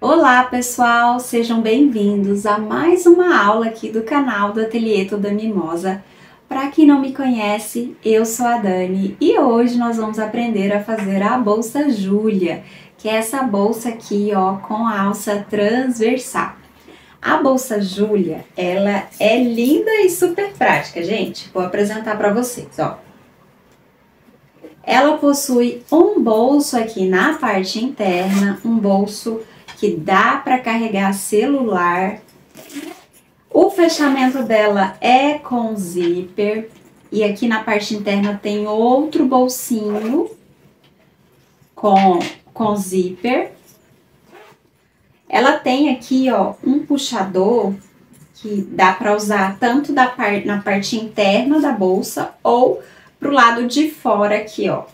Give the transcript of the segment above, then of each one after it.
Olá pessoal, sejam bem-vindos a mais uma aula aqui do canal do Ateliê Toda Mimosa. Para quem não me conhece, eu sou a Dani e hoje nós vamos aprender a fazer a bolsa Júlia, que é essa bolsa aqui, ó, com a alça transversal. A bolsa Júlia, ela é linda e super prática, gente. Vou apresentar para vocês, ó. Ela possui um bolso aqui na parte interna, um bolso que dá para carregar celular. O fechamento dela é com zíper e aqui na parte interna tem outro bolsinho com zíper. Ela tem aqui, ó, um puxador que dá para usar tanto na parte interna da bolsa ou pro lado de fora aqui, ó,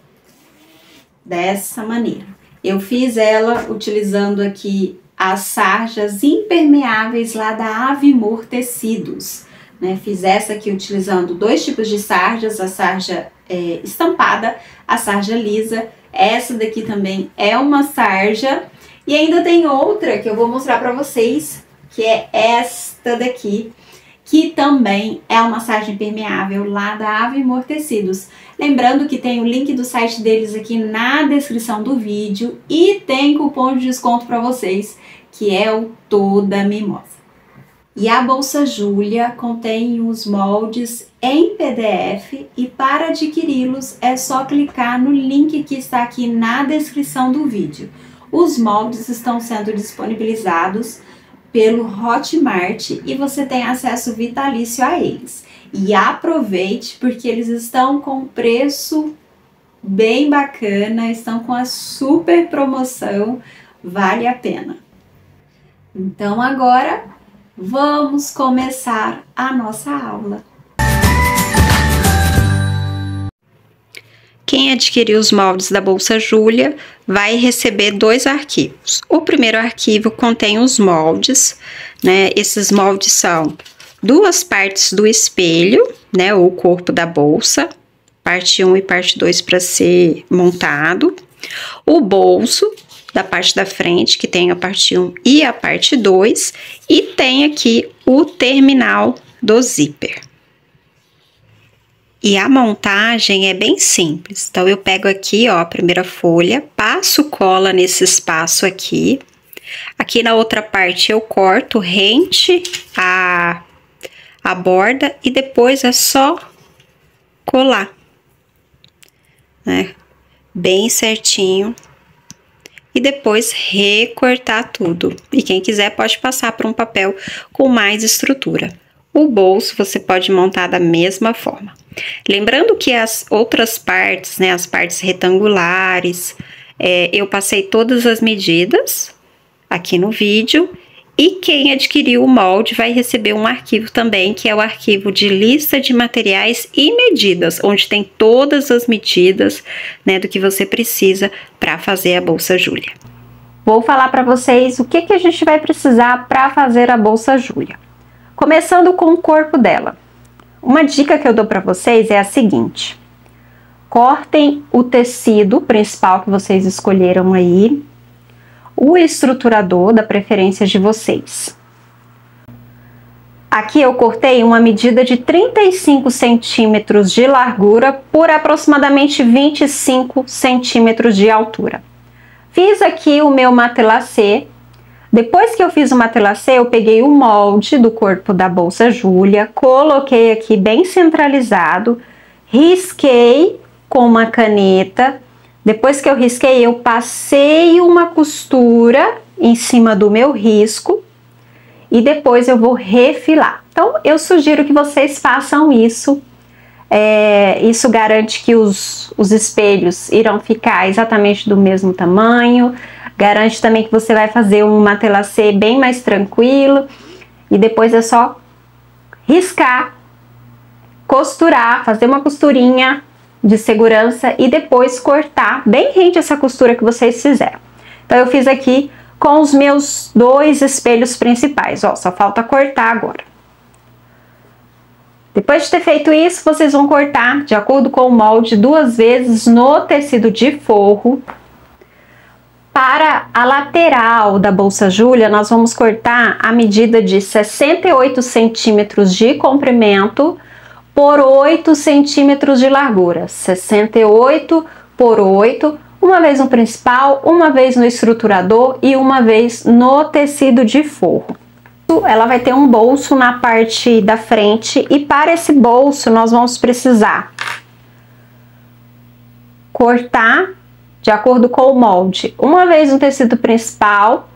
dessa maneira. Eu fiz ela utilizando aqui as sarjas impermeáveis lá da Avimor Tecidos, né? Fiz essa aqui utilizando dois tipos de sarjas, a sarja estampada, a sarja lisa. Essa daqui também é uma sarja. E ainda tem outra que eu vou mostrar para vocês, que é esta daqui, que também é uma sarja impermeável lá da Avimor Tecidos. Lembrando que tem o link do site deles aqui na descrição do vídeo e tem cupom de desconto para vocês, que é o Toda Mimosa. E a bolsa Júlia contém os moldes em PDF e para adquiri-los é só clicar no link que está aqui na descrição do vídeo. Os moldes estão sendo disponibilizados pelo Hotmart e você tem acesso vitalício a eles. E aproveite porque eles estão com preço bem bacana, estão com a super promoção, vale a pena. Então agora vamos começar a nossa aula. Quem adquirir os moldes da bolsa Júlia vai receber dois arquivos. O primeiro arquivo contém os moldes, né? Esses moldes são duas partes do espelho, né? Ou o corpo da bolsa, parte 1 e parte 2 para ser montado. O bolso da parte da frente, que tem a parte 1 e a parte 2. E tem aqui o terminal do zíper. E a montagem é bem simples. Então, eu pego aqui, ó, a primeira folha, passo cola nesse espaço aqui. Aqui na outra parte eu corto rente a borda e depois é só colar, né? Bem certinho. E depois recortar tudo. E quem quiser pode passar por um papel com mais estrutura. O bolso você pode montar da mesma forma. Lembrando que as outras partes, né, as partes retangulares, eu passei todas as medidas aqui no vídeo. E quem adquiriu o molde vai receber um arquivo também, que é o arquivo de lista de materiais e medidas, onde tem todas as medidas, né, do que você precisa para fazer a bolsa Júlia. Vou falar para vocês o que a gente vai precisar para fazer a bolsa Júlia. Começando com o corpo dela. Uma dica que eu dou para vocês é a seguinte: cortem o tecido principal que vocês escolheram aí, o estruturador da preferência de vocês. Aqui eu cortei uma medida de 35 centímetros de largura por aproximadamente 25 centímetros de altura. Fiz aqui o meu matelacê. Depois que eu fiz o matelacê, eu peguei o molde do corpo da bolsa Júlia, coloquei aqui bem centralizado, risquei com uma caneta. Depois que eu risquei, eu passei uma costura em cima do meu risco e depois eu vou refilar. Então, eu sugiro que vocês façam isso. Isso garante que os espelhos irão ficar exatamente do mesmo tamanho. Garante também que você vai fazer um matelacê bem mais tranquilo. E depois é só riscar, costurar, fazer uma costurinha de segurança e depois cortar bem rente essa costura que vocês fizeram. Então, eu fiz aqui com os meus dois espelhos principais, ó, só falta cortar agora. Depois de ter feito isso, vocês vão cortar de acordo com o molde 2 vezes no tecido de forro. Para a lateral da bolsa Júlia, nós vamos cortar a medida de 68 centímetros de comprimento por 8 centímetros de largura. 68 por 8, uma vez no principal, uma vez no estruturador e uma vez no tecido de forro. Ela vai ter um bolso na parte da frente e para esse bolso nós vamos precisar cortar de acordo com o molde, uma vez no tecido principal,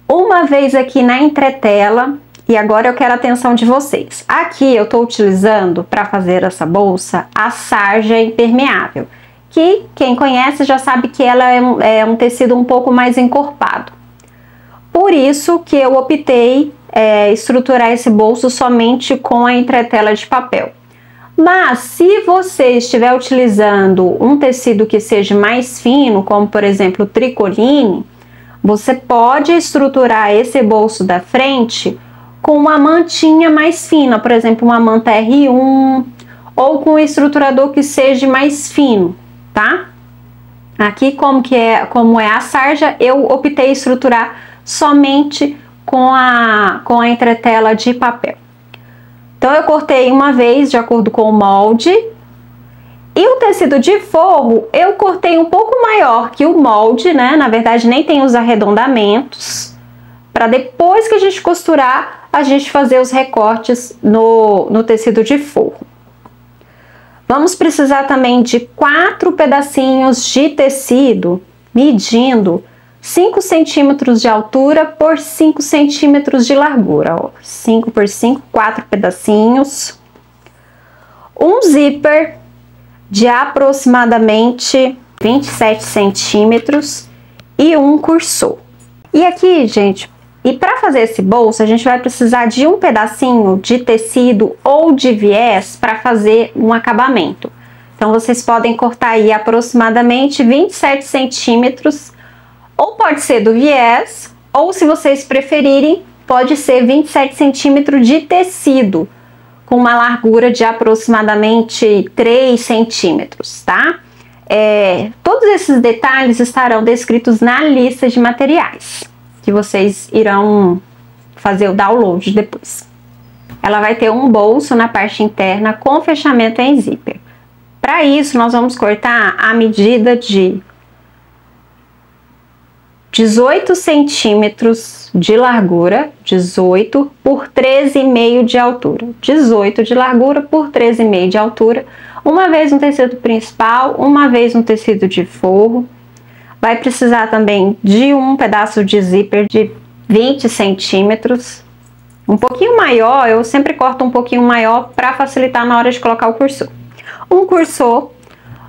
uma vez aqui na entretela, e agora eu quero a atenção de vocês. Aqui eu estou utilizando para fazer essa bolsa a sarja impermeável, que quem conhece já sabe que ela é um tecido um pouco mais encorpado. Por isso que eu optei estruturar esse bolso somente com a entretela de papel. Mas se você estiver utilizando um tecido que seja mais fino, como por exemplo o tricoline, você pode estruturar esse bolso da frente com uma mantinha mais fina, por exemplo uma manta R1, ou com um estruturador que seja mais fino, tá? Aqui como é a sarja, eu optei estruturar somente com a entretela de papel. Então eu cortei uma vez de acordo com o molde, e o tecido de forro eu cortei um pouco maior que o molde, né? Na verdade nem tem os arredondamentos, para depois que a gente costurar, a gente fazer os recortes no tecido de forro. Vamos precisar também de 4 pedacinhos de tecido, medindo 5 centímetros de altura por 5 centímetros de largura, ó. 5 por 5, 4 pedacinhos. Um zíper de aproximadamente 27 centímetros e um cursor. E aqui, gente, e para fazer esse bolso, a gente vai precisar de um pedacinho de tecido ou de viés para fazer um acabamento. Então, vocês podem cortar aí aproximadamente 27 centímetros, ou pode ser do viés, ou se vocês preferirem, pode ser 27 centímetros de tecido, com uma largura de aproximadamente 3 centímetros, tá? Todos esses detalhes estarão descritos na lista de materiais, que vocês irão fazer o download depois. Ela vai ter um bolso na parte interna com fechamento em zíper. Para isso, nós vamos cortar a medida de 18 centímetros de largura, 18 por 13,5 de altura. 18 de largura por 13,5 de altura, uma vez no tecido principal, uma vez no tecido de forro. Vai precisar também de um pedaço de zíper de 20 centímetros, um pouquinho maior, eu sempre corto um pouquinho maior para facilitar na hora de colocar o cursor. Um cursor,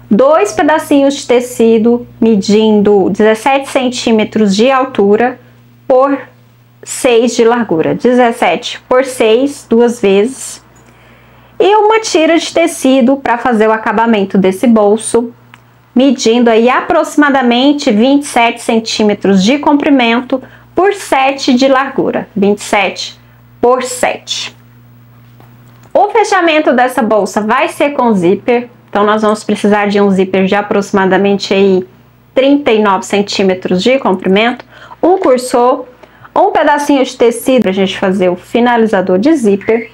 2 pedacinhos de tecido medindo 17 centímetros de altura por 6 de largura, 17 por 6, 2 vezes, e uma tira de tecido para fazer o acabamento desse bolso, medindo aí aproximadamente 27 centímetros de comprimento por 7 de largura, 27 por 7. O fechamento dessa bolsa vai ser com zíper. Então, nós vamos precisar de um zíper de aproximadamente aí 39 centímetros de comprimento, um cursor, um pedacinho de tecido para a gente fazer o finalizador de zíper.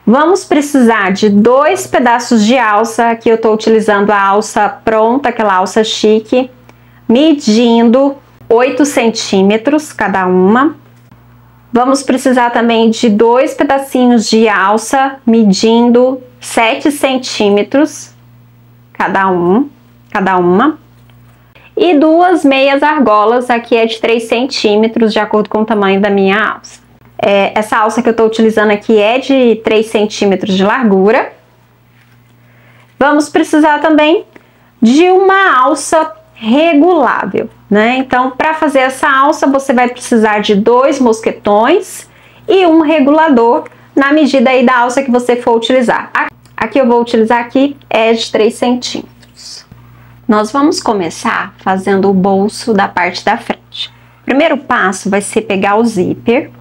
Vamos precisar de 2 pedaços de alça. Aqui eu estou utilizando a alça pronta, aquela alça chique, medindo 8 centímetros cada uma. Vamos precisar também de 2 pedacinhos de alça, medindo 7 centímetros cada uma. E 2 meias argolas, aqui é de 3 centímetros, de acordo com o tamanho da minha alça. Essa alça que eu estou utilizando aqui é de 3 centímetros de largura. Vamos precisar também de uma alça regulável, né? Então, para fazer essa alça, você vai precisar de 2 mosquetões e um regulador na medida aí da alça que você for utilizar. Aqui eu vou utilizar aqui é de 3 centímetros. Nós vamos começar fazendo o bolso da parte da frente. O primeiro passo vai ser pegar o zíper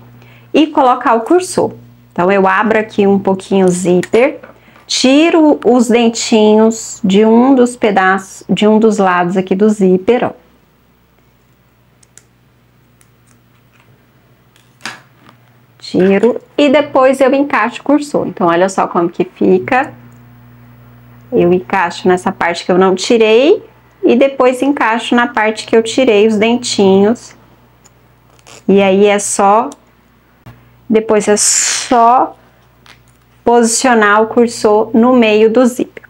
e colocar o cursor. Então, eu abro aqui um pouquinho o zíper, tiro os dentinhos de um dos pedaços, de um dos lados aqui do zíper, ó. Tiro e depois eu encaixo o cursor. Então, olha só como que fica. Eu encaixo nessa parte que eu não tirei e depois encaixo na parte que eu tirei os dentinhos. E aí é só... Depois é só posicionar o cursor no meio do zíper.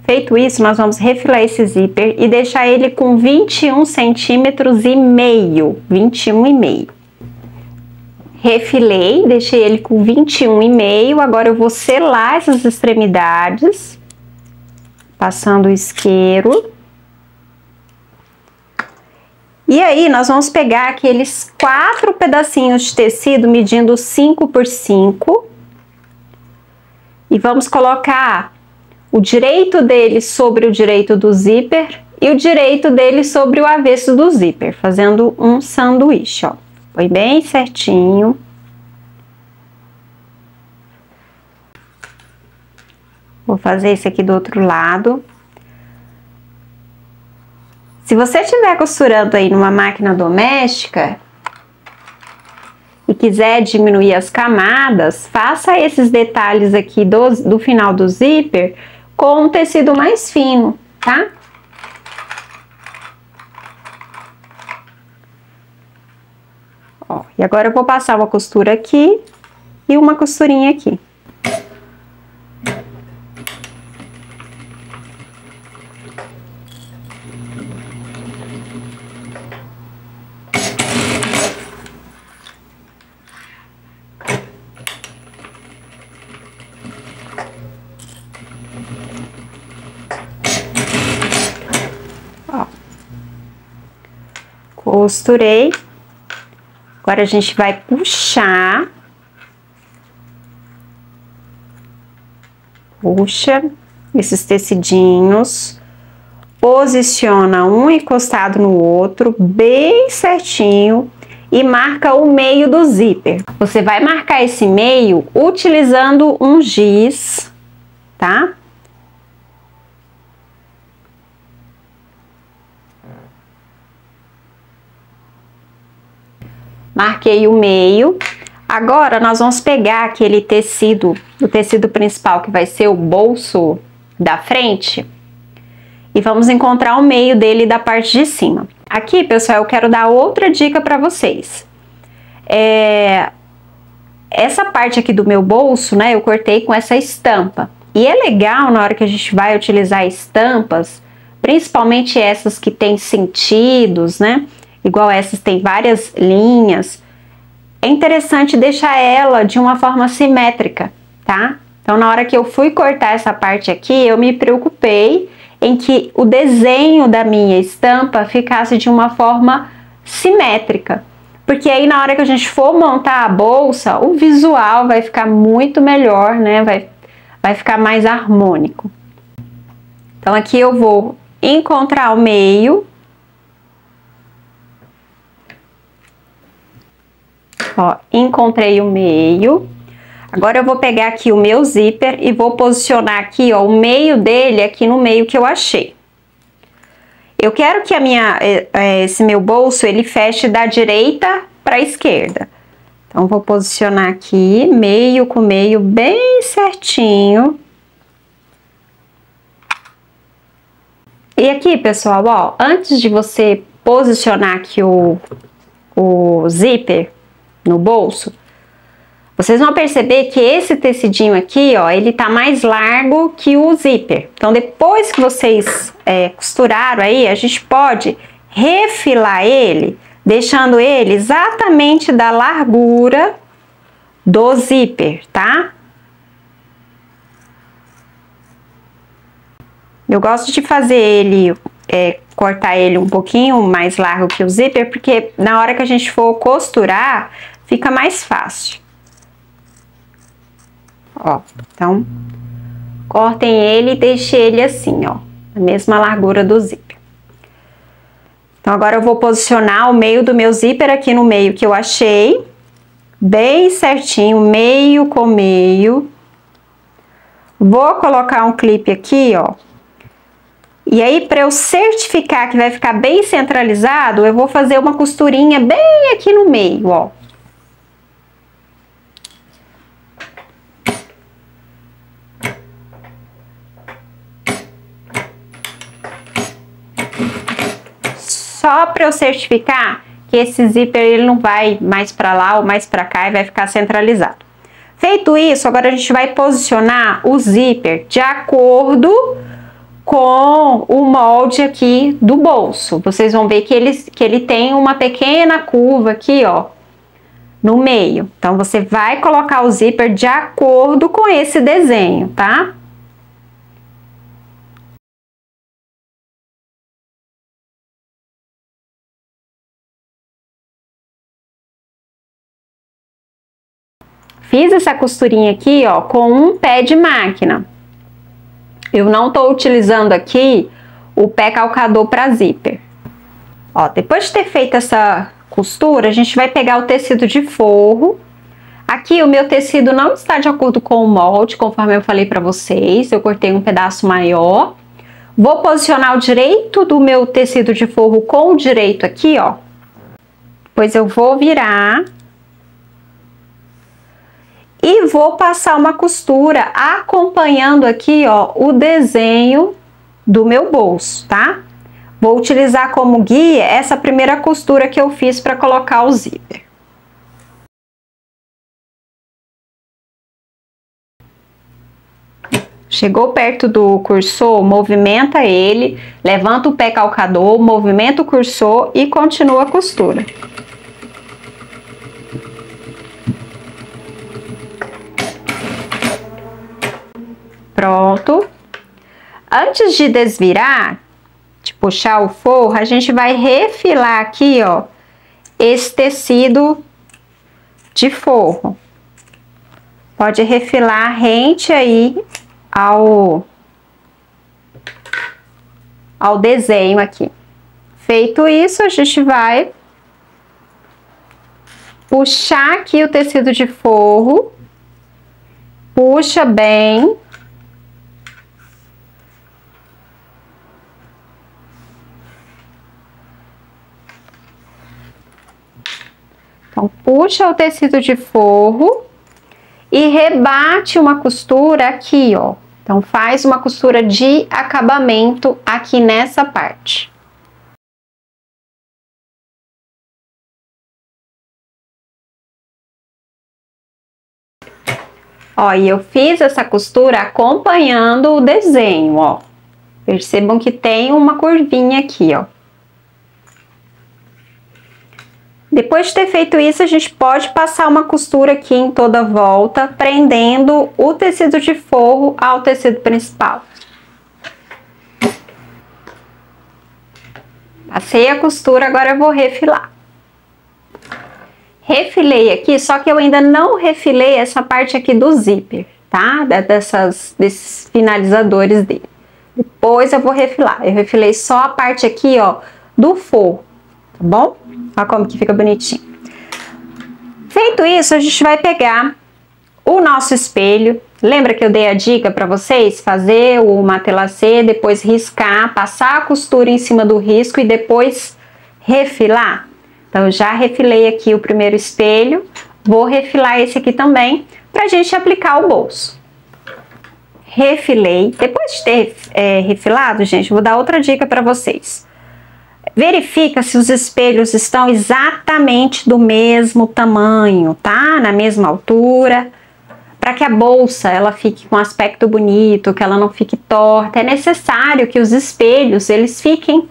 Feito isso, nós vamos refilar esse zíper e deixar ele com 21 centímetros e meio, 21,5. Refilei, deixei ele com 21,5. Agora eu vou selar essas extremidades, passando o isqueiro. E aí, nós vamos pegar aqueles 4 pedacinhos de tecido medindo 5 por 5 e vamos colocar o direito dele sobre o direito do zíper e o direito dele sobre o avesso do zíper, fazendo um sanduíche, ó. Põe bem certinho. Vou fazer esse aqui do outro lado. Se você estiver costurando aí numa máquina doméstica e quiser diminuir as camadas, faça esses detalhes aqui do final do zíper com um tecido mais fino, tá? Ó, e agora eu vou passar uma costura aqui e uma costurinha aqui. Ó, costurei. Agora a gente vai puxar, puxa esses tecidinhos, posiciona um encostado no outro, bem certinho, e marca o meio do zíper. Você vai marcar esse meio utilizando um giz, tá? Marquei o meio. Agora, nós vamos pegar aquele tecido, o tecido principal, que vai ser o bolso da frente, e vamos encontrar o meio dele da parte de cima. Aqui, pessoal, eu quero dar outra dica para vocês. Essa parte aqui do meu bolso, né, eu cortei com essa estampa. E é legal, na hora que a gente vai utilizar estampas, principalmente essas que têm sentidos, né, igual essas tem várias linhas, é interessante deixar ela de uma forma simétrica, tá? Então, na hora que eu fui cortar essa parte aqui, eu me preocupei em que o desenho da minha estampa ficasse de uma forma simétrica. Porque aí, na hora que a gente for montar a bolsa, o visual vai ficar muito melhor, né? Vai ficar mais harmônico. Então, aqui eu vou encontrar o meio. Ó, encontrei o meio. Agora eu vou pegar aqui o meu zíper e vou posicionar aqui, ó, o meio dele aqui no meio que eu achei. Eu quero que esse meu bolso, ele feche da direita para a esquerda. Então, vou posicionar aqui, meio com meio, bem certinho. E aqui, pessoal, ó, antes de você posicionar aqui o zíper no bolso, vocês vão perceber que esse tecidinho aqui, ó, ele tá mais largo que o zíper. Então, depois que vocês costuraram aí, a gente pode refilar ele, deixando ele exatamente da largura do zíper, tá? Eu gosto de fazer ele, cortar ele um pouquinho mais largo que o zíper, porque na hora que a gente for costurar, fica mais fácil. Ó, então, cortem ele e deixem ele assim, ó, a mesma largura do zíper. Então, agora eu vou posicionar o meio do meu zíper aqui no meio que eu achei, bem certinho, meio com meio. Vou colocar um clipe aqui, ó. E aí, para eu certificar que vai ficar bem centralizado, eu vou fazer uma costurinha bem aqui no meio, ó. Só para eu certificar que esse zíper ele não vai mais para lá ou mais para cá e vai ficar centralizado. Feito isso, agora a gente vai posicionar o zíper de acordo com o molde aqui do bolso. Vocês vão ver que ele tem uma pequena curva aqui, ó, no meio. Então, você vai colocar o zíper de acordo com esse desenho, tá? Fiz essa costurinha aqui, ó, com um pé de máquina. Eu não tô utilizando aqui o pé calcador para zíper. Ó, depois de ter feito essa costura, a gente vai pegar o tecido de forro. Aqui o meu tecido não está de acordo com o molde, conforme eu falei para vocês. Eu cortei um pedaço maior. Vou posicionar o direito do meu tecido de forro com o direito aqui, ó. Depois eu vou virar. E vou passar uma costura acompanhando aqui, ó, o desenho do meu bolso, tá? Vou utilizar como guia essa primeira costura que eu fiz para colocar o zíper. Chegou perto do cursor, movimenta ele, levanta o pé calcador, movimenta o cursor e continua a costura. Pronto. Antes de desvirar, de puxar o forro, a gente vai refilar aqui, ó, esse tecido de forro. Pode refilar rente aí ao desenho aqui. Feito isso, a gente vai puxar aqui o tecido de forro, puxa bem. Então, puxa o tecido de forro e rebate uma costura aqui, ó. Então, faz uma costura de acabamento aqui nessa parte. Ó, e eu fiz essa costura acompanhando o desenho, ó. Percebam que tem uma curvinha aqui, ó. Depois de ter feito isso, a gente pode passar uma costura aqui em toda a volta, prendendo o tecido de forro ao tecido principal. Passei a costura, agora eu vou refilar. Refilei aqui, só que eu ainda não refilei essa parte aqui do zíper, tá? Desses finalizadores dele. Depois eu vou refilar. Eu refilei só a parte aqui, ó, do forro, tá bom? Olha como que fica bonitinho. Feito isso, a gente vai pegar o nosso espelho. Lembra que eu dei a dica para vocês? Fazer o matelacê, depois riscar, passar a costura em cima do risco e depois refilar? Então, eu já refilei aqui o primeiro espelho. Vou refilar esse aqui também, pra gente aplicar o bolso. Refilei. Depois de ter refilado, gente, vou dar outra dica para vocês. Verifica se os espelhos estão exatamente do mesmo tamanho, tá? Na mesma altura, para que a bolsa ela fique com um aspecto bonito, que ela não fique torta. É necessário que os espelhos eles fiquem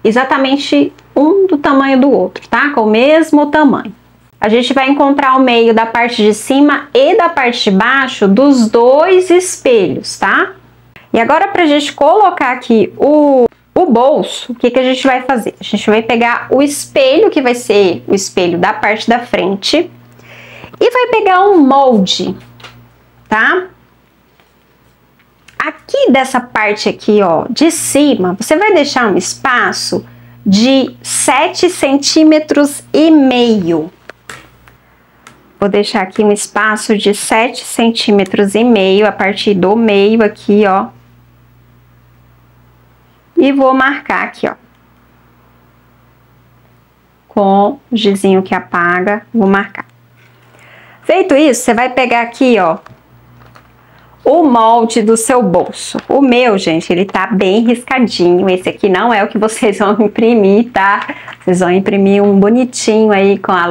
exatamente um do tamanho do outro, tá? Com o mesmo tamanho. A gente vai encontrar o meio da parte de cima e da parte de baixo dos dois espelhos, tá? E agora, pra gente colocar aqui o bolso, o que que a gente vai fazer? A gente vai pegar o espelho, que vai ser o espelho da parte da frente, e vai pegar um molde, tá? Aqui dessa parte aqui, ó, de cima, você vai deixar um espaço de 7,5 centímetros. Vou deixar aqui um espaço de 7,5 centímetros a partir do meio aqui, ó. E vou marcar aqui, ó. Com gizinho que apaga, vou marcar. Feito isso, você vai pegar aqui, ó, o molde do seu bolso. O meu, gente, ele tá bem riscadinho. Esse aqui não é o que vocês vão imprimir, tá? Vocês vão imprimir um bonitinho aí com a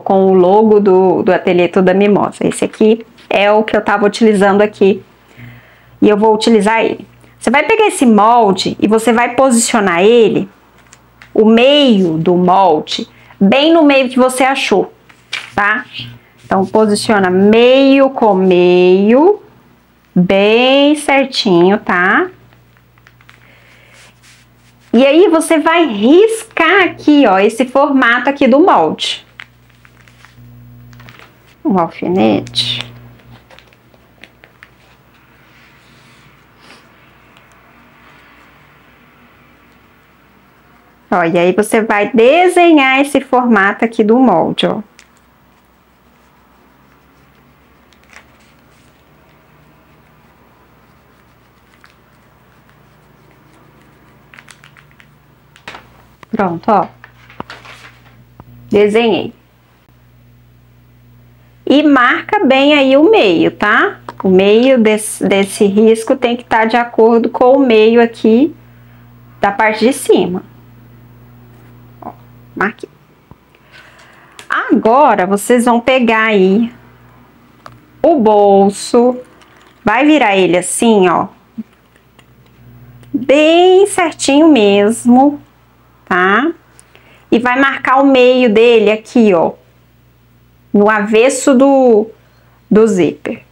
com o logo do Ateliê Toda Mimosa. Esse aqui é o que eu tava utilizando aqui e eu vou utilizar ele. Você vai pegar esse molde e você vai posicionar ele, o meio do molde, bem no meio que você achou, tá? Então, posiciona meio com meio, bem certinho, tá? E aí, você vai riscar aqui, ó, esse formato aqui do molde. Um alfinete. Ó, e aí você vai desenhar esse formato aqui do molde, ó. Pronto, ó. Desenhei. E marca bem aí o meio, tá? O meio desse risco tem que estar de acordo com o meio aqui da parte de cima. Ó, marquei. Agora, vocês vão pegar aí o bolso, vai virar ele assim, ó, bem certinho mesmo, tá? E vai marcar o meio dele aqui, ó, no avesso do zíper.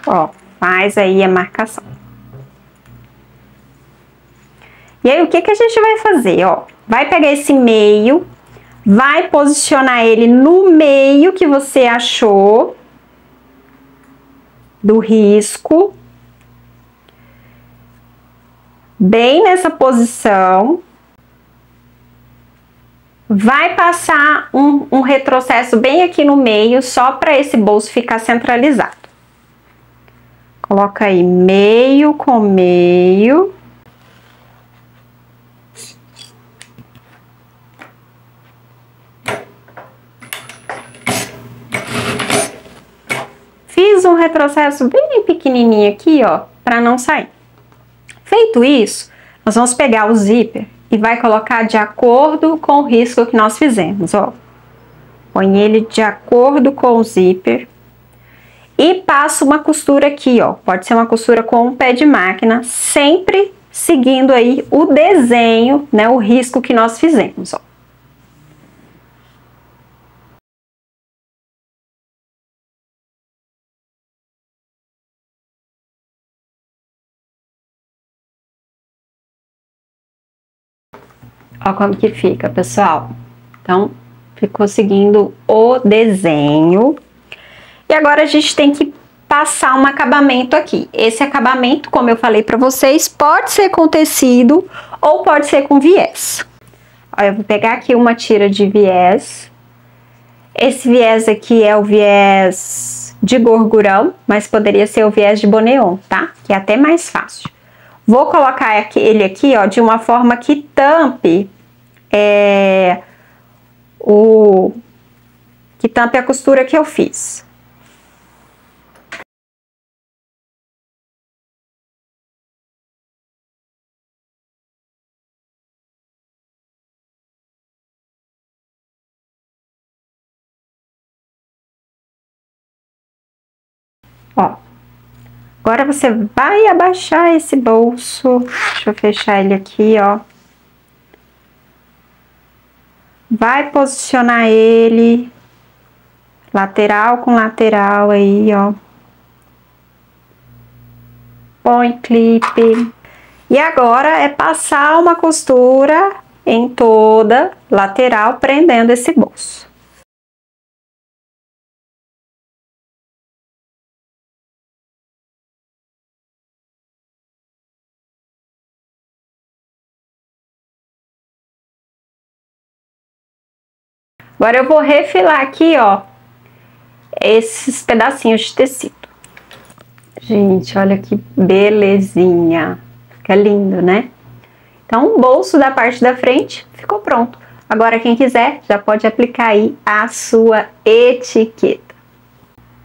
Ó, faz aí a marcação. E aí, o que que a gente vai fazer, ó? Vai pegar esse meio, vai posicionar ele no meio que você achou do risco, bem nessa posição. Vai passar um retrocesso bem aqui no meio, só para esse bolso ficar centralizado. Coloca aí meio com meio. Fiz um retrocesso bem pequenininho aqui, ó, para não sair. Feito isso, nós vamos pegar o zíper e vai colocar de acordo com o risco que nós fizemos, ó. Põe ele de acordo com o zíper e passa uma costura aqui, ó. Pode ser uma costura com um pé de máquina, sempre seguindo aí o desenho, né, o risco que nós fizemos, ó. Ó como que fica, pessoal. Então, ficou seguindo o desenho. E agora a gente tem que passar um acabamento aqui. Esse acabamento, como eu falei para vocês, pode ser com tecido ou pode ser com viés. Ó, eu vou pegar aqui uma tira de viés. Esse viés aqui é o viés de gorgurão, mas poderia ser o viés de boneon, tá? Que é até mais fácil. Vou colocar ele aqui, ó, de uma forma que tampe a costura que eu fiz. Ó, agora você vai abaixar esse bolso. Deixa eu fechar ele aqui, ó. Vai posicionar ele lateral com lateral aí, ó. Põe clipe. E agora é passar uma costura em toda lateral, prendendo esse bolso. Agora eu vou refilar aqui, ó, esses pedacinhos de tecido. Gente, olha que belezinha. Fica lindo, né? Então, o bolso da parte da frente ficou pronto. Agora, quem quiser, já pode aplicar aí a sua etiqueta.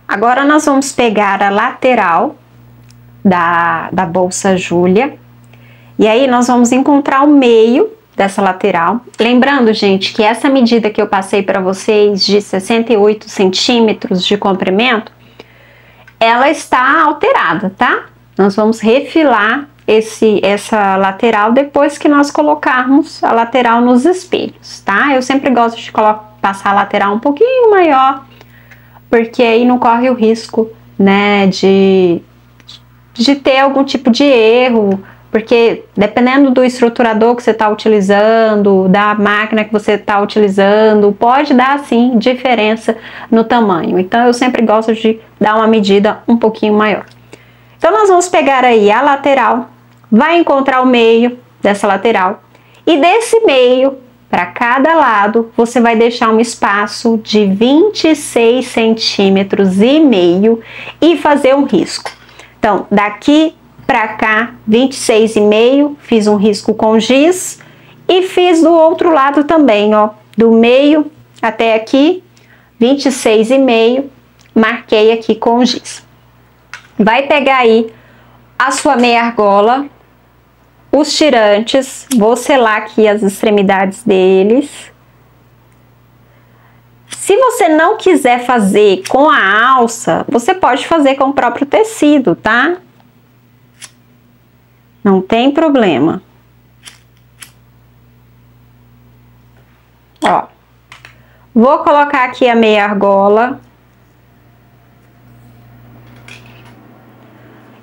Agora, nós vamos pegar a lateral da bolsa Júlia. E aí, nós vamos encontrar o meio dessa lateral. Lembrando, gente, que essa medida que eu passei para vocês de 68 centímetros de comprimento, ela está alterada, tá? Nós vamos refilar essa lateral depois que nós colocarmos a lateral nos espelhos, tá? Eu sempre gosto de passar a lateral um pouquinho maior, porque aí não corre o risco, né, de ter algum tipo de erro, porque dependendo do estruturador que você está utilizando, da máquina que você está utilizando, pode dar sim diferença no tamanho. Então eu sempre gosto de dar uma medida um pouquinho maior. Então nós vamos pegar aí a lateral, vai encontrar o meio dessa lateral e desse meio para cada lado você vai deixar um espaço de 26 centímetros e meio e fazer um risco. Então daqui para cá 26,5, fiz um risco com giz e fiz do outro lado também, ó, do meio até aqui 26,5, marquei aqui com giz. Vai pegar aí a sua meia argola, os tirantes, vou selar aqui as extremidades deles. Se você não quiser fazer com a alça, você pode fazer com o próprio tecido, tá? Não tem problema. Ó, vou colocar aqui a meia argola.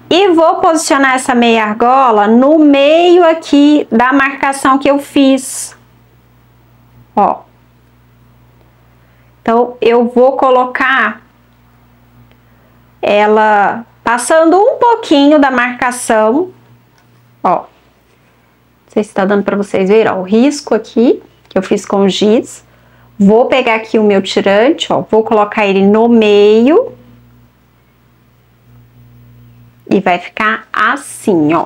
E vou posicionar essa meia argola no meio aqui da marcação que eu fiz. Ó. Então, eu vou colocar ela passando um pouquinho da marcação. Ó. Não sei se tá dando para vocês verem, ó. O risco aqui, que eu fiz com giz. Vou pegar aqui o meu tirante, ó. Vou colocar ele no meio. E vai ficar assim, ó.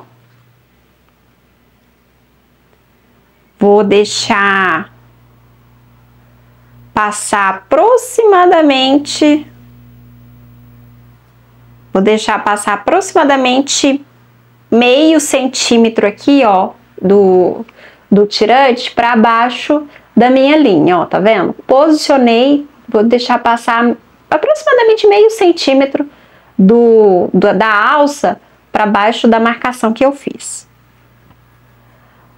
Vou deixar passar aproximadamente... Vou deixar passar aproximadamente meio centímetro aqui, ó, do tirante para baixo da minha linha, ó, tá vendo? Posicionei, vou deixar passar aproximadamente meio centímetro da alça para baixo da marcação que eu fiz.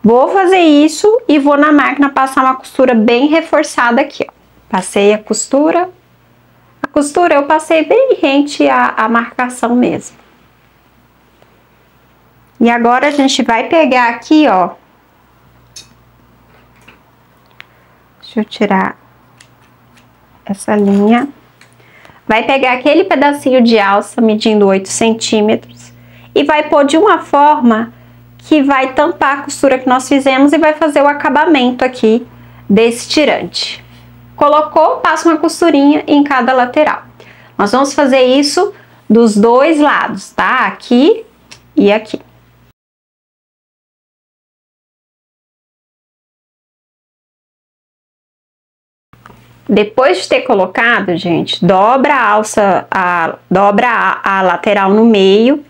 Vou fazer isso e vou na máquina passar uma costura bem reforçada aqui, ó. Passei a costura eu passei bem rente à marcação mesmo. E agora a gente vai pegar aqui, ó. Deixa eu tirar essa linha. Vai pegar aquele pedacinho de alça medindo 8 centímetros e vai pôr de uma forma que vai tampar a costura que nós fizemos e vai fazer o acabamento aqui desse tirante. Colocou, passa uma costurinha em cada lateral. Nós vamos fazer isso dos dois lados, tá? Aqui e aqui. Depois de ter colocado, gente, dobra a alça, dobra a lateral no meio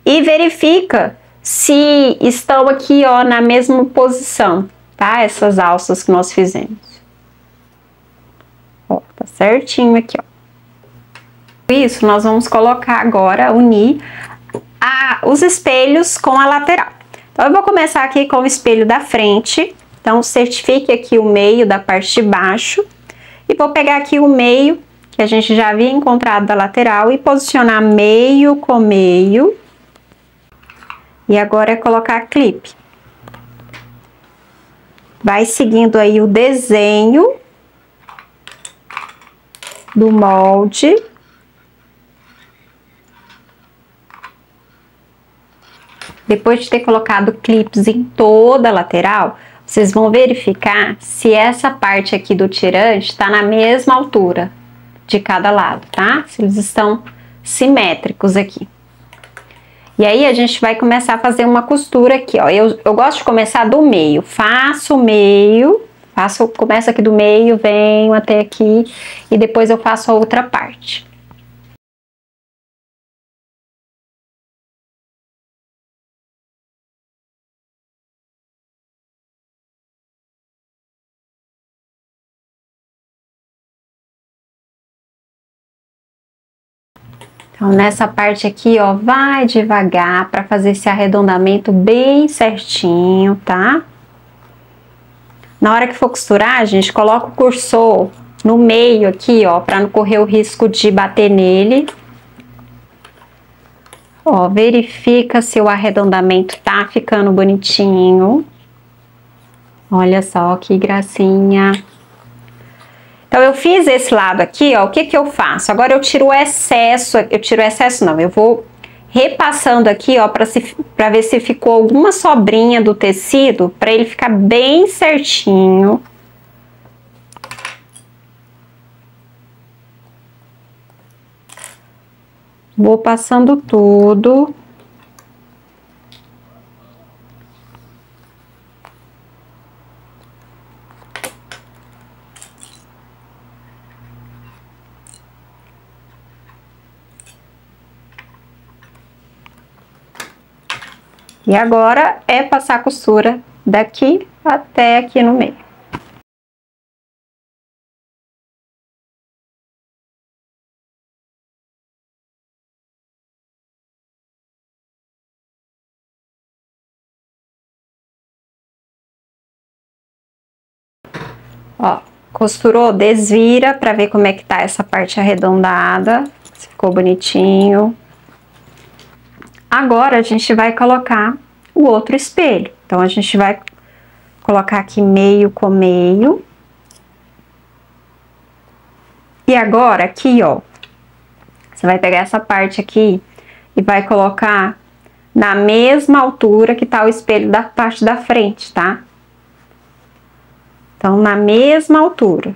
e verifica se estão aqui, ó, na mesma posição, tá? Essas alças que nós fizemos. Ó, tá certinho aqui, ó. Isso, nós vamos colocar agora, unir os espelhos com a lateral. Então, eu vou começar aqui com o espelho da frente. Então, certifique aqui o meio da parte de baixo. E vou pegar aqui o meio, que a gente já havia encontrado da lateral, e posicionar meio com meio. E agora é colocar clipe. Vai seguindo aí o desenho do molde. Depois de ter colocado clipes em toda a lateral, vocês vão verificar se essa parte aqui do tirante está na mesma altura de cada lado, tá? Se eles estão simétricos aqui. E aí a gente vai começar a fazer uma costura aqui, ó. Eu gosto de começar do meio. Faço o meio, começo aqui do meio, venho até aqui e depois eu faço a outra parte. Então, nessa parte aqui, ó, vai devagar para fazer esse arredondamento bem certinho, tá? Na hora que for costurar, a gente coloca o cursor no meio aqui, ó, para não correr o risco de bater nele. Ó, verifica se o arredondamento tá ficando bonitinho. Olha só que gracinha. Então, eu fiz esse lado aqui, ó, o que que eu faço? Agora eu tiro o excesso, eu vou repassando aqui, ó, pra ver se ficou alguma sobrinha do tecido, pra ele ficar bem certinho. Vou passando tudo. E agora é passar a costura daqui até aqui no meio. Ó, costurou, desvira pra ver como é que tá essa parte arredondada, se ficou bonitinho. Agora a gente vai colocar o outro espelho. Então a gente vai colocar aqui meio com meio. E agora aqui, ó, você vai pegar essa parte aqui e vai colocar na mesma altura que tá o espelho da parte da frente, tá? Então, na mesma altura.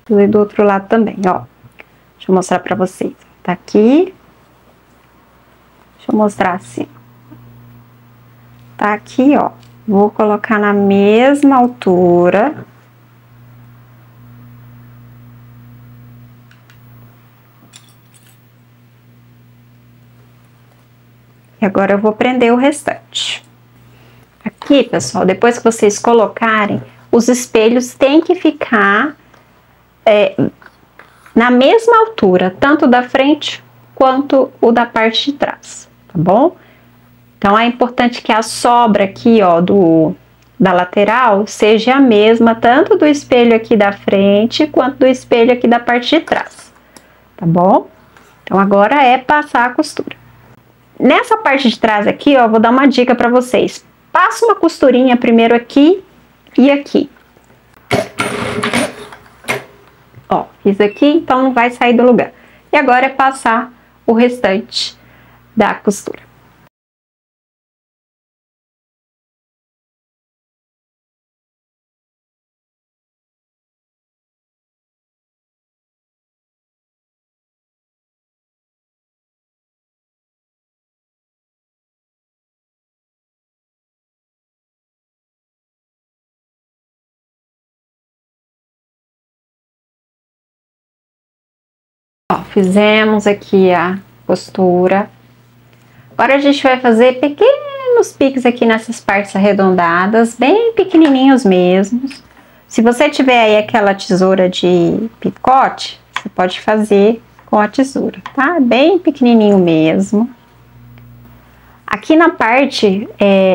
E do outro lado também, ó. Deixa eu mostrar pra vocês. Tá aqui. Deixa eu mostrar assim. Tá aqui, ó. Vou colocar na mesma altura. E agora eu vou prender o restante. Aqui, pessoal, depois que vocês colocarem, os espelhos têm que ficar na mesma altura, tanto da frente quanto o da parte de trás, tá bom? Então, é importante que a sobra aqui, ó, da lateral seja a mesma, tanto do espelho aqui da frente, quanto do espelho aqui da parte de trás, tá bom? Então, agora é passar a costura. Nessa parte de trás aqui, ó, vou dar uma dica pra vocês. Passa uma costurinha primeiro aqui e aqui. Ó, fiz aqui, então não vai sair do lugar. E agora é passar o restante da costura. Ó, fizemos aqui a costura. Agora a gente vai fazer pequenos piques aqui nessas partes arredondadas, bem pequenininhos mesmos. Se você tiver aí aquela tesoura de picote, você pode fazer com a tesoura, tá? Bem pequenininho mesmo. Aqui na parte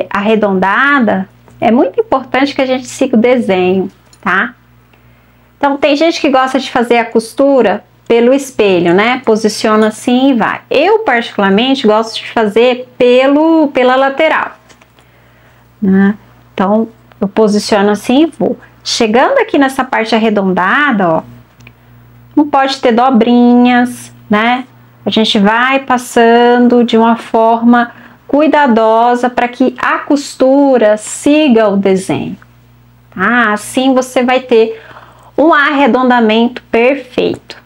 arredondada, é muito importante que a gente siga o desenho, tá? Então, tem gente que gosta de fazer a costura pelo espelho, né? Posiciona assim e vai. Eu, particularmente, gosto de fazer pela lateral, né? Então, eu posiciono assim e vou. Chegando aqui nessa parte arredondada, ó, não pode ter dobrinhas, né? A gente vai passando de uma forma cuidadosa para que a costura siga o desenho, tá? Assim você vai ter um arredondamento perfeito.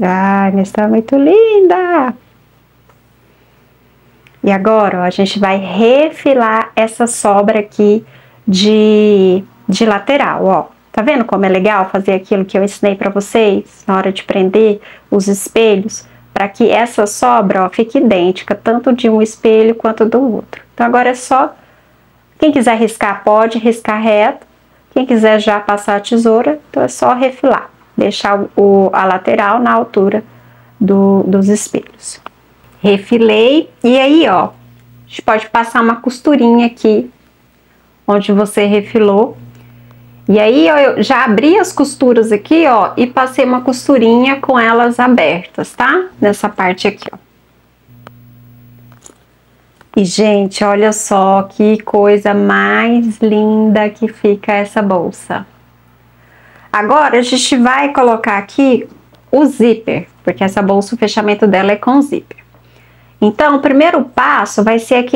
Ai, mas tá muito linda! E agora, ó, a gente vai refilar essa sobra aqui de lateral, ó. Tá vendo como é legal fazer aquilo que eu ensinei para vocês na hora de prender os espelhos, para que essa sobra, ó, fique idêntica, tanto de um espelho quanto do outro. Então agora é só, quem quiser riscar pode riscar reto, quem quiser já passar a tesoura, então é só refilar, deixar a lateral na altura dos espelhos. Refilei, e aí, ó, a gente pode passar uma costurinha aqui, onde você refilou. E aí, ó, eu já abri as costuras aqui, ó, e passei uma costurinha com elas abertas, tá? Nessa parte aqui, ó. E, gente, olha só que coisa mais linda que fica essa bolsa. Agora, a gente vai colocar aqui o zíper, porque essa bolsa, o fechamento dela é com zíper. Então, o primeiro passo vai ser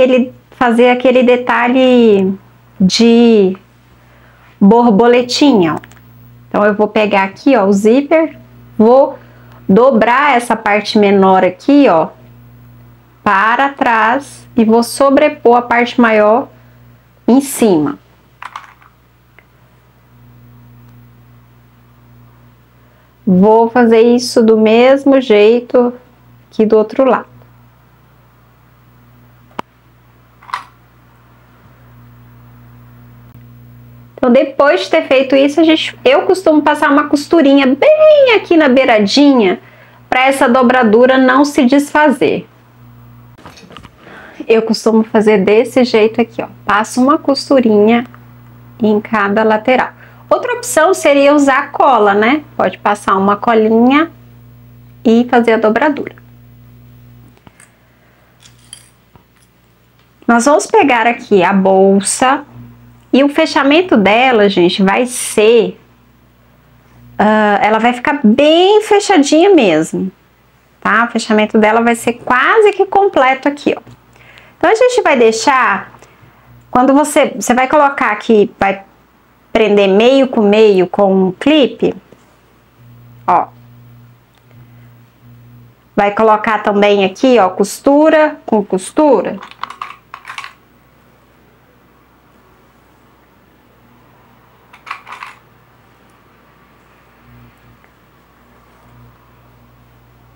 fazer aquele detalhe de borboletinha, ó. Então, eu vou pegar aqui, ó, o zíper, vou dobrar essa parte menor aqui, ó, para trás e vou sobrepor a parte maior em cima. Vou fazer isso do mesmo jeito aqui do outro lado. Então, depois de ter feito isso, eu costumo passar uma costurinha bem aqui na beiradinha, para essa dobradura não se desfazer. Eu costumo fazer desse jeito aqui, ó. Passo uma costurinha em cada lateral. Outra opção seria usar cola, né? Pode passar uma colinha e fazer a dobradura. Nós vamos pegar aqui a bolsa. E o fechamento dela, gente, vai ser... ela vai ficar bem fechadinha mesmo, tá? O fechamento dela vai ser quase que completo aqui, ó. Então, a gente vai deixar... Quando você vai colocar aqui, vai prender meio com um clipe, ó. Vai colocar também aqui, ó, costura com costura.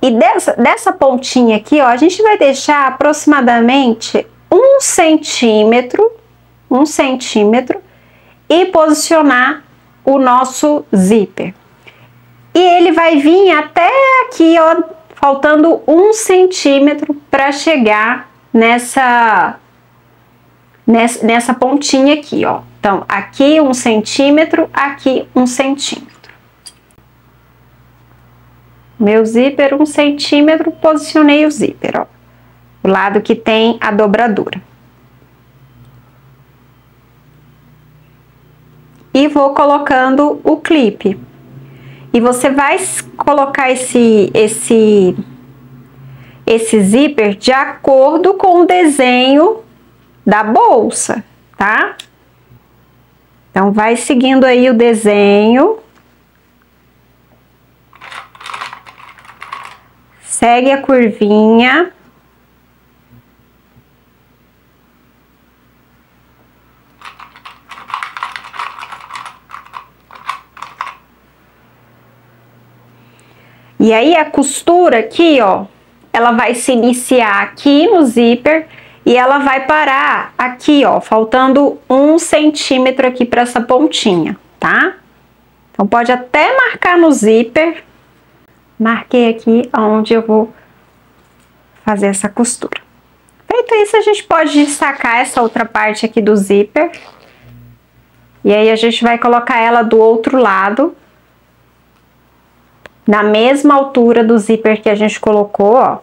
E dessa pontinha aqui, ó, a gente vai deixar aproximadamente 1 centímetro e posicionar o nosso zíper. E ele vai vir até aqui, ó, faltando 1 centímetro para chegar nessa pontinha aqui, ó. Então, aqui 1 centímetro, aqui 1 centímetro. Meu zíper 1 centímetro, posicionei o zíper, ó, o lado que tem a dobradura. E vou colocando o clipe. E você vai colocar esse zíper de acordo com o desenho da bolsa, tá? Então, vai seguindo aí o desenho. Segue a curvinha. E aí a costura aqui, ó, ela vai se iniciar aqui no zíper e ela vai parar aqui, ó, faltando 1 centímetro aqui para essa pontinha, tá? Então pode até marcar no zíper. Marquei aqui onde eu vou fazer essa costura. Feito isso, a gente pode destacar essa outra parte aqui do zíper. E aí a gente vai colocar ela do outro lado, na mesma altura do zíper que a gente colocou, ó.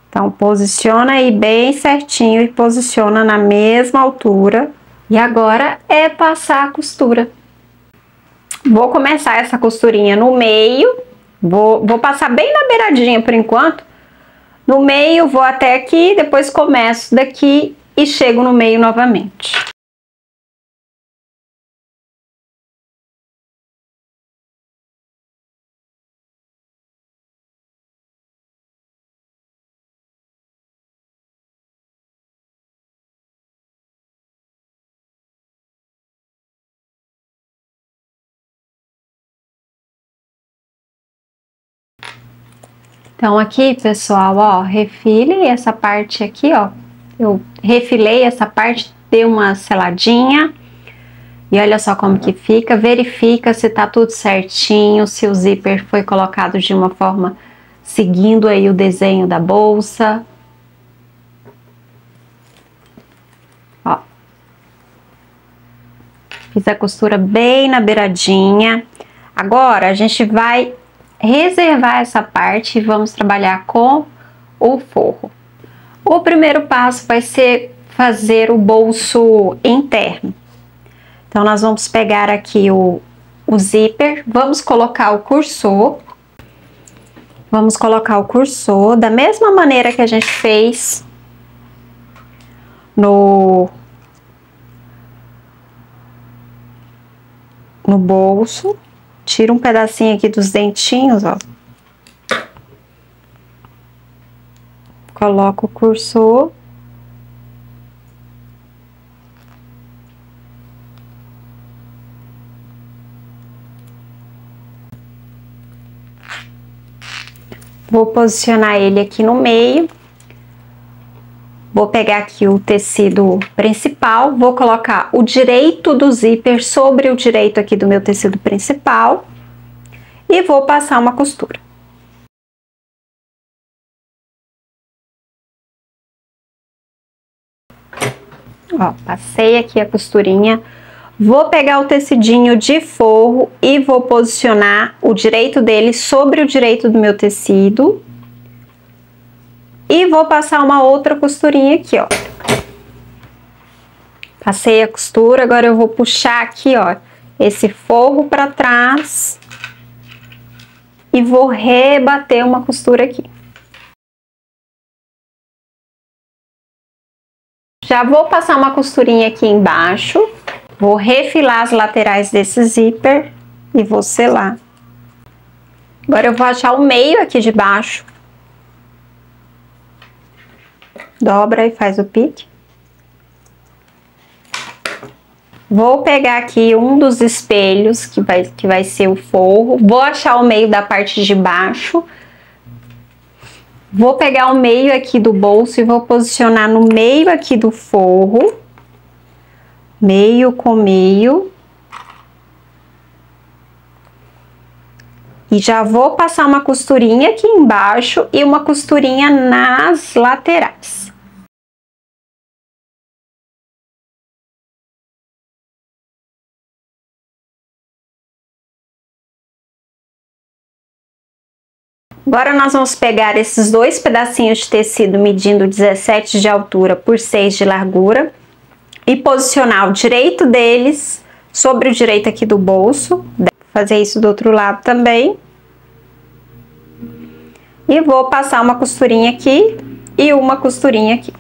Então, posiciona aí bem certinho e posiciona na mesma altura. E agora é passar a costura. Vou começar essa costurinha no meio, Vou passar bem na beiradinha por enquanto. No meio, vou até aqui, depois começo daqui e chego no meio novamente. Então aqui, pessoal, ó, refile essa parte aqui, ó. Eu refilei essa parte, dei uma seladinha. E olha só como que fica. Verifica se tá tudo certinho, se o zíper foi colocado de uma forma seguindo aí o desenho da bolsa. Ó. Fiz a costura bem na beiradinha. Agora a gente vai reservar essa parte e vamos trabalhar com o forro. O primeiro passo vai ser fazer o bolso interno. Então nós vamos pegar aqui o zíper, vamos colocar o cursor. Vamos colocar o cursor da mesma maneira que a gente fez no bolso. Tira um pedacinho aqui dos dentinhos, ó. Coloco o cursor. Vou posicionar ele aqui no meio. Vou pegar aqui o tecido principal, vou colocar o direito do zíper sobre o direito aqui do meu tecido principal e vou passar uma costura. Ó, passei aqui a costurinha. Vou pegar o tecidinho de forro e vou posicionar o direito dele sobre o direito do meu tecido. E vou passar uma outra costurinha aqui, ó. Passei a costura, agora eu vou puxar aqui, ó, esse forro para trás. E vou rebater uma costura aqui. Já vou passar uma costurinha aqui embaixo. Vou refilar as laterais desse zíper e vou selar. Agora eu vou achar o meio aqui de baixo. Dobra e faz o pique. Vou pegar aqui um dos espelhos, que vai ser o forro. Vou achar o meio da parte de baixo. Vou pegar o meio aqui do bolso e vou posicionar no meio aqui do forro. Meio com meio. E já vou passar uma costurinha aqui embaixo e uma costurinha nas laterais. Agora nós vamos pegar esses dois pedacinhos de tecido medindo 17 de altura por 6 de largura e posicionar o direito deles sobre o direito aqui do bolso. Fazer isso do outro lado também. E vou passar uma costurinha aqui e uma costurinha aqui.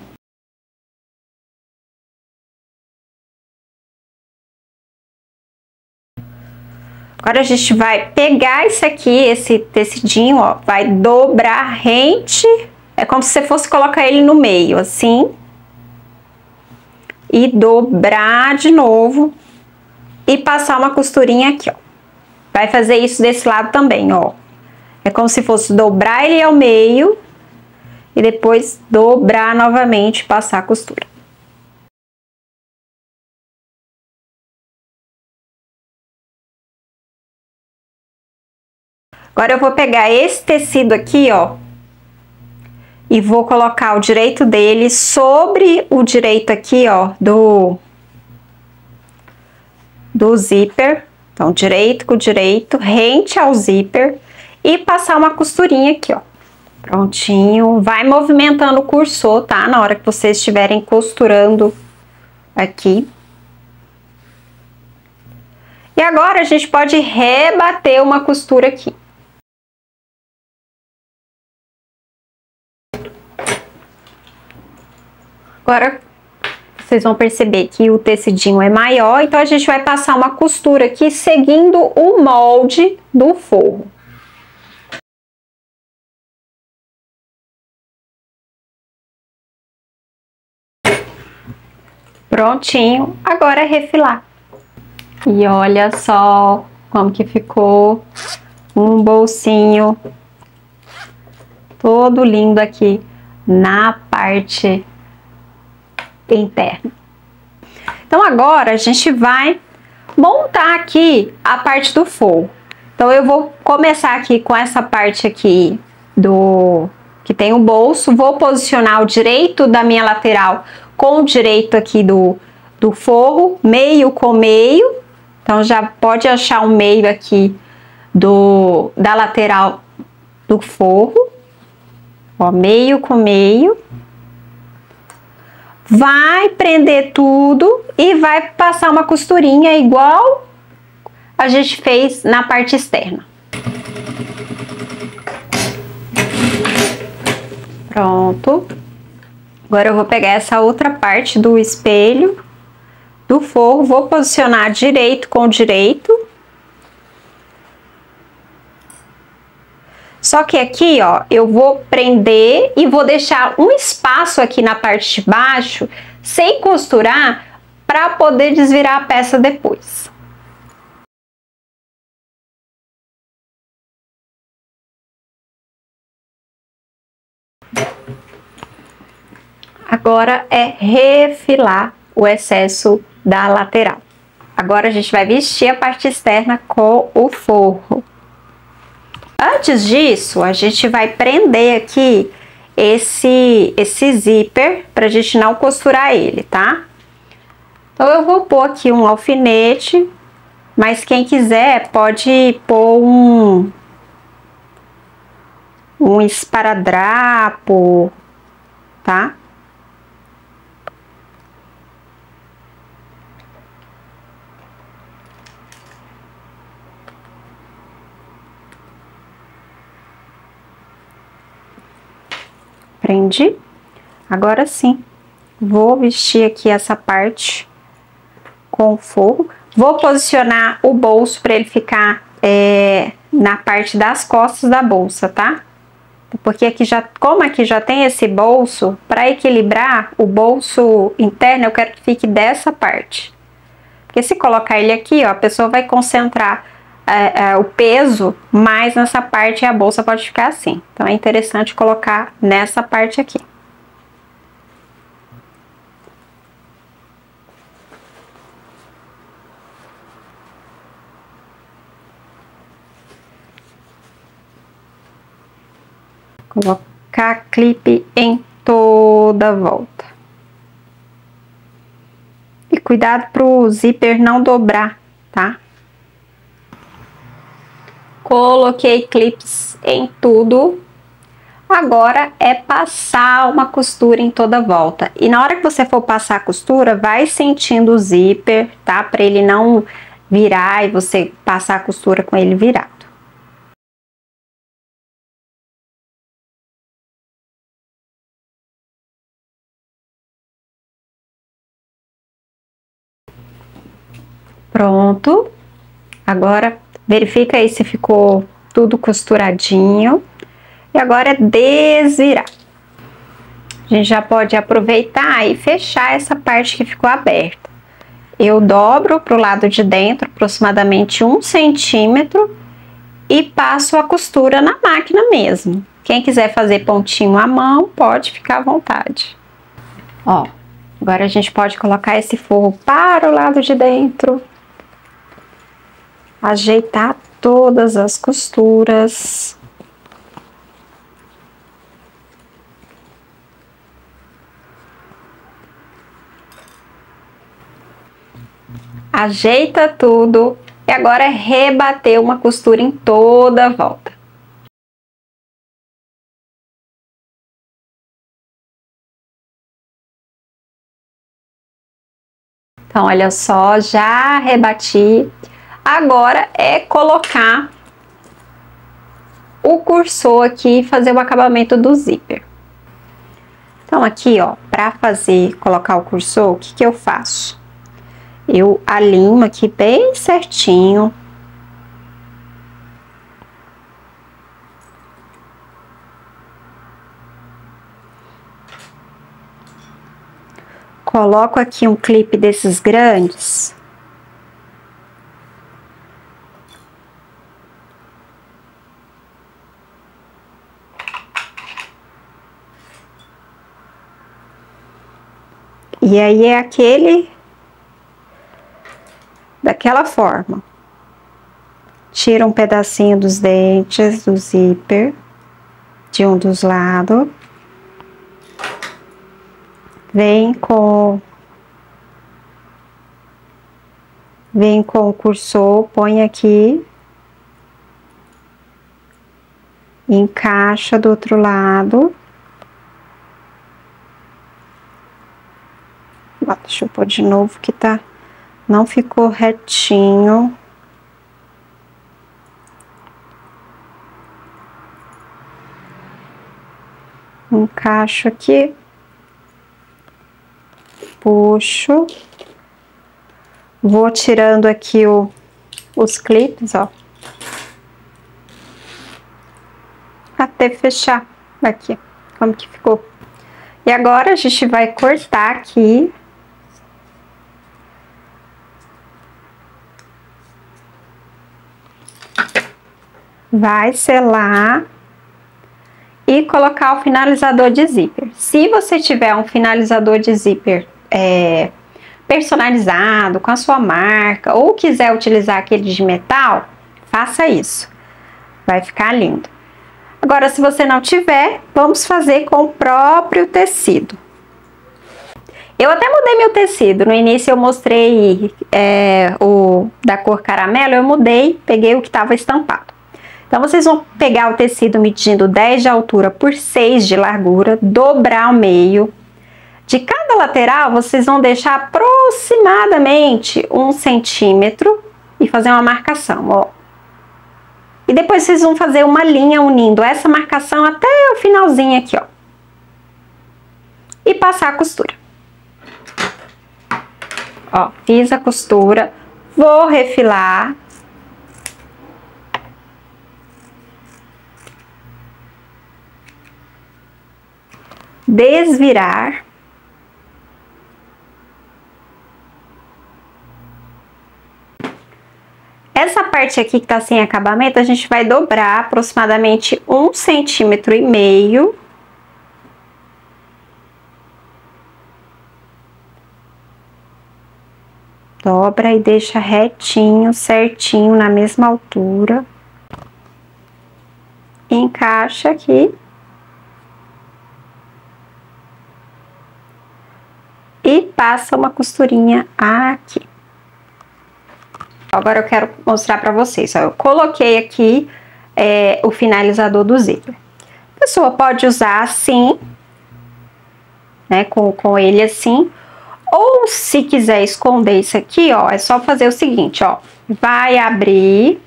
Agora a gente vai pegar esse aqui, esse tecidinho, ó, vai dobrar rente, é como se você fosse colocar ele no meio, assim. E dobrar de novo e passar uma costurinha aqui, ó. Vai fazer isso desse lado também, ó. É como se fosse dobrar ele ao meio e depois dobrar novamente e passar a costura. Agora eu vou pegar esse tecido aqui, ó, e vou colocar o direito dele sobre o direito aqui, ó, do zíper. Então, direito com direito, rente ao zíper e passar uma costurinha aqui, ó. Prontinho. Vai movimentando o cursor, tá? Na hora que vocês estiverem costurando aqui. E agora a gente pode rebater uma costura aqui. Agora, vocês vão perceber que o tecidinho é maior, então a gente vai passar uma costura aqui seguindo o molde do forro. Prontinho, agora é refilar. E olha só como que ficou um bolsinho todo lindo aqui na parte interna. Então agora a gente vai montar aqui a parte do forro. Então eu vou começar aqui com essa parte aqui que tem o bolso, vou posicionar o direito da minha lateral com o direito aqui do forro, meio com meio. Então já pode achar um meio aqui da lateral do forro, ó, meio com meio. Vai prender tudo e vai passar uma costurinha igual a gente fez na parte externa. Pronto. Agora eu vou pegar essa outra parte do espelho do forro, vou posicionar direito com direito. Só que aqui, ó, eu vou prender e vou deixar um espaço aqui na parte de baixo, sem costurar, para poder desvirar a peça depois. Agora é refilar o excesso da lateral. Agora a gente vai vestir a parte externa com o forro. Antes disso, a gente vai prender aqui esse zíper pra gente não costurar ele, tá? Então eu vou pôr aqui um alfinete, mas quem quiser pode pôr um esparadrapo, tá? Prendi. Agora sim, vou vestir aqui essa parte com o forro. Vou posicionar o bolso para ele ficar na parte das costas da bolsa, tá? Porque aqui como aqui já tem esse bolso, para equilibrar o bolso interno, eu quero que fique dessa parte. Porque se colocar ele aqui, ó, a pessoa vai concentrar o peso mais nessa parte e a bolsa pode ficar assim. Então é interessante colocar nessa parte aqui. Colocar clipe em toda a volta. E cuidado para o zíper não dobrar, tá? Coloquei clips em tudo. Agora é passar uma costura em toda a volta. E na hora que você for passar a costura, vai sentindo o zíper, tá? Para ele não virar e você passar a costura com ele virado. Pronto. Agora verifica aí se ficou tudo costuradinho. E agora é desvirar. A gente já pode aproveitar e fechar essa parte que ficou aberta. Eu dobro para o lado de dentro, aproximadamente 1 centímetro, e passo a costura na máquina mesmo. Quem quiser fazer pontinho à mão, pode ficar à vontade. Ó, agora a gente pode colocar esse forro para o lado de dentro. Ajeitar todas as costuras. Ajeita tudo e agora é rebater uma costura em toda a volta. Então, olha só, já rebati. Agora é colocar o cursor aqui e fazer o acabamento do zíper. Então, aqui, ó, pra colocar o cursor, o que que eu faço? Eu alinho aqui bem certinho. Coloco aqui um clipe desses grandes. E aí é daquela forma. Tira um pedacinho dos dentes do zíper de um dos lados. Vem com o cursor, põe aqui. Encaixa do outro lado. Ó, deixa eu pôr de novo que não ficou retinho. Encaixo aqui. Puxo. Vou tirando aqui os clipes, ó. Até fechar aqui, como que ficou. E agora a gente vai cortar aqui. Vai selar. E colocar o finalizador de zíper. Se você tiver um finalizador de zíper personalizado, com a sua marca, ou quiser utilizar aquele de metal, faça isso. Vai ficar lindo. Agora, se você não tiver, vamos fazer com o próprio tecido. Eu até mudei meu tecido. No início eu mostrei o da cor caramelo, eu mudei, peguei o que estava estampado. Então, vocês vão pegar o tecido medindo 10 de altura por 6 de largura, dobrar ao meio. De cada lateral, vocês vão deixar aproximadamente 1 centímetro e fazer uma marcação, ó. E depois vocês vão fazer uma linha unindo essa marcação até o finalzinho aqui, ó. E passar a costura. Ó, fiz a costura, vou refilar. Desvirar. Essa parte aqui que tá sem acabamento, a gente vai dobrar aproximadamente 1,5 centímetros. Dobra e deixa retinho, certinho, na mesma altura. Encaixa aqui. E passa uma costurinha aqui. Agora eu quero mostrar pra vocês, ó, eu coloquei aqui o finalizador do zíper. A pessoa pode usar assim, né, com ele assim, ou se quiser esconder isso aqui, ó, é só fazer o seguinte, ó, vai abrir,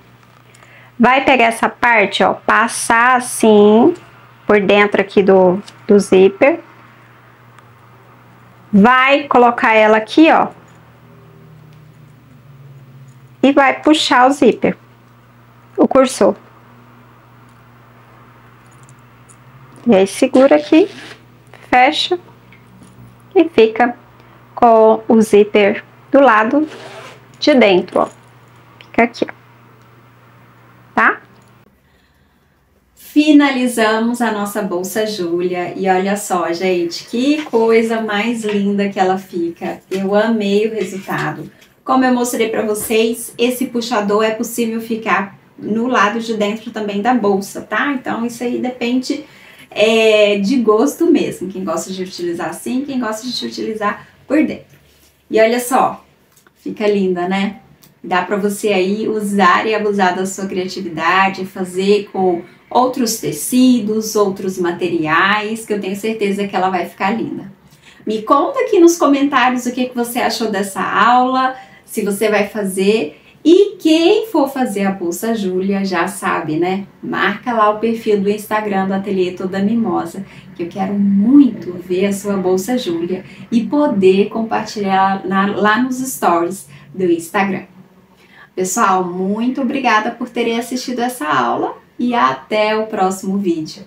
vai pegar essa parte, ó, passar assim, por dentro aqui do zíper, vai colocar ela aqui, ó, e vai puxar o zíper, o cursor. E aí segura aqui, fecha e fica com o zíper do lado de dentro, ó. Fica aqui, ó. Tá? Finalizamos a nossa bolsa Júlia e olha só, gente, que coisa mais linda que ela fica. Eu amei o resultado. Como eu mostrei pra vocês, esse puxador é possível ficar no lado de dentro também da bolsa, tá? Então isso aí depende de gosto mesmo. Quem gosta de utilizar assim, quem gosta de utilizar por dentro. E olha só, fica linda, né? Dá pra você aí usar e abusar da sua criatividade, fazer com outros tecidos, outros materiais, que eu tenho certeza que ela vai ficar linda. Me conta aqui nos comentários o que você achou dessa aula, se você vai fazer. E quem for fazer a bolsa Júlia já sabe, né? Marca lá o perfil do Instagram do Ateliê Toda Mimosa, que eu quero muito ver a sua bolsa Júlia e poder compartilhar lá nos stories do Instagram. Pessoal, muito obrigada por terem assistido essa aula e até o próximo vídeo.